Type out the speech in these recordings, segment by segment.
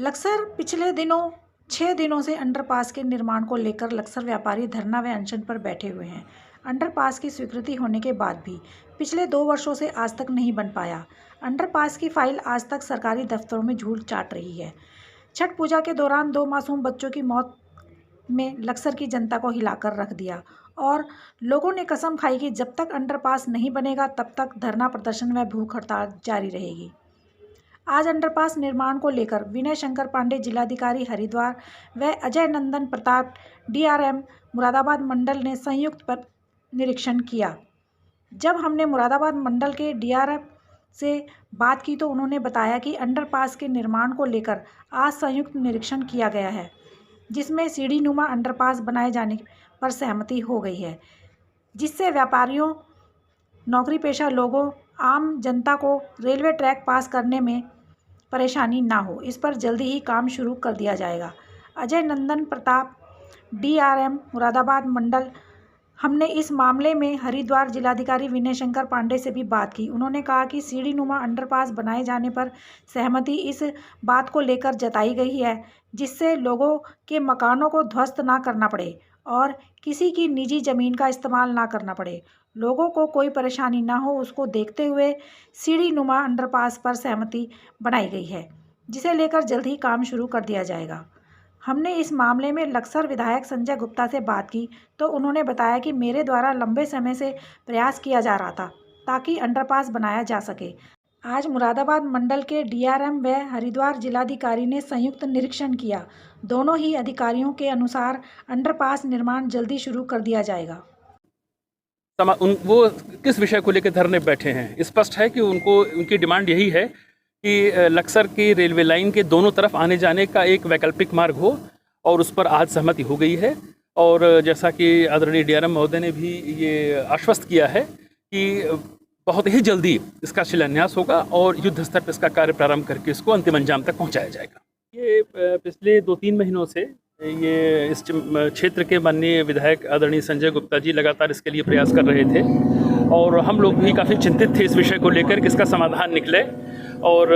लक्सर पिछले दिनों 6 दिनों से अंडरपास के निर्माण को लेकर लक्सर व्यापारी धरना व अनशन पर बैठे हुए हैं। अंडरपास की स्वीकृति होने के बाद भी पिछले 2 वर्षों से आज तक नहीं बन पाया। अंडरपास की फाइल आज तक सरकारी दफ्तरों में झूल चाट रही है। छठ पूजा के दौरान 2 मासूम बच्चों की मौत में लक्सर की जनता को हिलाकर रख दिया और लोगों ने कसम खाई कि जब तक अंडरपास नहीं बनेगा तब तक धरना प्रदर्शन व भूख हड़ताल जारी रहेगी। आज अंडरपास निर्माण को लेकर विनय शंकर पांडे जिलाधिकारी हरिद्वार व अजय नंदन प्रताप डीआरएम मुरादाबाद मंडल ने संयुक्त पर निरीक्षण किया। जब हमने मुरादाबाद मंडल के डीआरएम से बात की तो उन्होंने बताया कि अंडरपास के निर्माण को लेकर आज संयुक्त निरीक्षण किया गया है, जिसमें सीढ़ी नुमा अंडरपास बनाए जाने पर सहमति हो गई है, जिससे व्यापारियों, नौकरी पेशा लोगों, आम जनता को रेलवे ट्रैक पास करने में परेशानी ना हो। इस पर जल्दी ही काम शुरू कर दिया जाएगा। अजय नंदन प्रताप डीआरएम मुरादाबाद मंडल। हमने इस मामले में हरिद्वार जिलाधिकारी विनय शंकर पांडे से भी बात की। उन्होंने कहा कि सीढ़ी नुमा अंडरपास बनाए जाने पर सहमति इस बात को लेकर जताई गई है, जिससे लोगों के मकानों को ध्वस्त ना करना पड़े और किसी की निजी ज़मीन का इस्तेमाल ना करना पड़े। लोगों को कोई परेशानी ना हो, उसको देखते हुए सीढ़ी नुमा अंडरपास पर सहमति बनाई गई है, जिसे लेकर जल्द ही काम शुरू कर दिया जाएगा। हमने इस मामले में लक्सर विधायक संजय गुप्ता से बात की तो उन्होंने बताया कि मेरे द्वारा लंबे समय से प्रयास किया जा रहा था ताकि अंडरपास बनाया जा सके। आज मुरादाबाद मंडल के डीआरएम व हरिद्वार जिलाधिकारी ने संयुक्त निरीक्षण किया। दोनों ही अधिकारियों के अनुसार अंडरपास निर्माण जल्दी शुरू कर दिया जाएगा। वो किस विषय को लेकर धरने बैठे हैं? स्पष्ट है कि उनकी डिमांड यही है कि लक्सर की रेलवे लाइन के दोनों तरफ आने जाने का एक वैकल्पिक मार्ग हो, और उस पर आज सहमति हो गई है। और जैसा कि आदरणीय डीआरएम महोदय ने भी ये आश्वस्त किया है कि बहुत ही जल्दी इसका शिलान्यास होगा और युद्ध स्तर पर इसका कार्य प्रारंभ करके इसको अंतिम अंजाम तक पहुंचाया जाएगा। ये पिछले 2-3 महीनों से ये इस क्षेत्र के माननीय विधायक आदरणीय संजय गुप्ता जी लगातार इसके लिए प्रयास कर रहे थे, और हम लोग भी काफ़ी चिंतित थे इस विषय को लेकर कि इसका समाधान निकले। और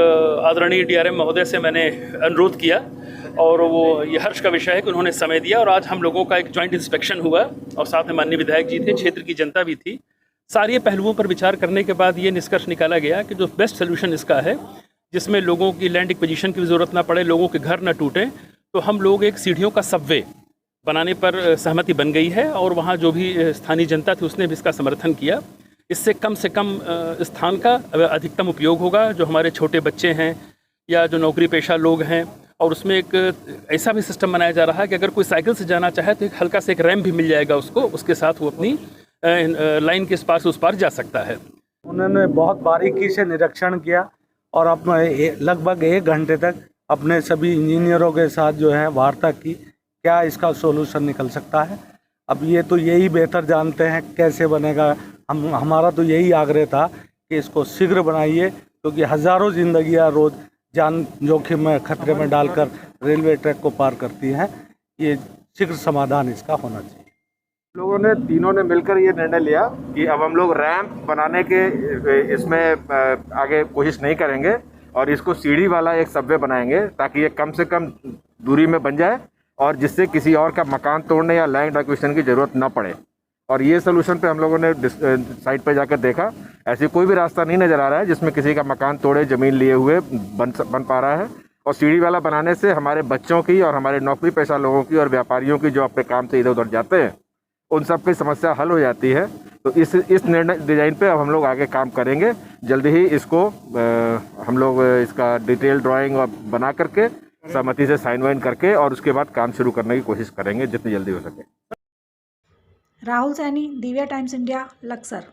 आदरणीय डीआरएम महोदय से मैंने अनुरोध किया, और वो ये हर्ष का विषय है कि उन्होंने समय दिया, और आज हम लोगों का एक जॉइंट इंस्पेक्शन हुआ और साथ में माननीय विधायक जी थे, क्षेत्र की जनता भी थी। सारे पहलुओं पर विचार करने के बाद ये निष्कर्ष निकाला गया कि जो बेस्ट सोल्यूशन इसका है, जिसमें लोगों की लैंड एक्विजिशन की ज़रूरत ना पड़े, लोगों के घर न टूटें, तो हम लोग एक सीढ़ियों का सबवे बनाने पर सहमति बन गई है। और वहाँ जो भी स्थानीय जनता थी उसने भी इसका समर्थन किया। इससे कम से कम स्थान का अधिकतम उपयोग होगा, जो हमारे छोटे बच्चे हैं या जो नौकरी पेशा लोग हैं। और उसमें एक ऐसा भी सिस्टम बनाया जा रहा है कि अगर कोई साइकिल से जाना चाहे तो एक हल्का से एक रैम्प भी मिल जाएगा उसको, उसके साथ वो अपनी लाइन के इस पार से उस पार जा सकता है। उन्होंने बहुत बारीकी से निरीक्षण किया और अब लगभग 1 घंटे तक अपने सभी इंजीनियरों के साथ जो है वार्ता की, क्या इसका सोल्यूशन निकल सकता है। अब ये तो यही बेहतर जानते हैं कैसे बनेगा। हमारा तो यही आग्रह था कि इसको शीघ्र बनाइए, क्योंकि हज़ारों जिंदगियां रोज जान जोखिम में खतरे में डालकर रेलवे ट्रैक को पार करती हैं। ये शीघ्र समाधान इसका होना चाहिए। लोगों ने तीनों ने मिलकर ये निर्णय लिया कि अब हम लोग रैंप बनाने के इसमें आगे कोशिश नहीं करेंगे और इसको सीढ़ी वाला एक सबवे बनाएंगे, ताकि ये कम से कम दूरी में बन जाए और जिससे किसी और का मकान तोड़ने या लैंड एक्विजिशन की ज़रूरत ना पड़े। और ये सोल्यूशन पे हम लोगों ने साइट पे जाकर देखा, ऐसी कोई भी रास्ता नहीं नज़र आ रहा है जिसमें किसी का मकान तोड़े ज़मीन लिए हुए बन पा रहा है। और सीढ़ी वाला बनाने से हमारे बच्चों की और हमारे नौकरी पेशा लोगों की और व्यापारियों की जो अपने काम से इधर उधर जाते हैं, उन सब की समस्या हल हो जाती है। तो इस निर्णय डिज़ाइन पे अब हम लोग आगे काम करेंगे। जल्दी ही इसको हम लोग इसका डिटेल ड्राइंग और बना करके सहमति से साइन वाइन करके और उसके बाद काम शुरू करने की कोशिश करेंगे जितनी जल्दी हो सके। Rahul Saini, Divya times India, Laksar.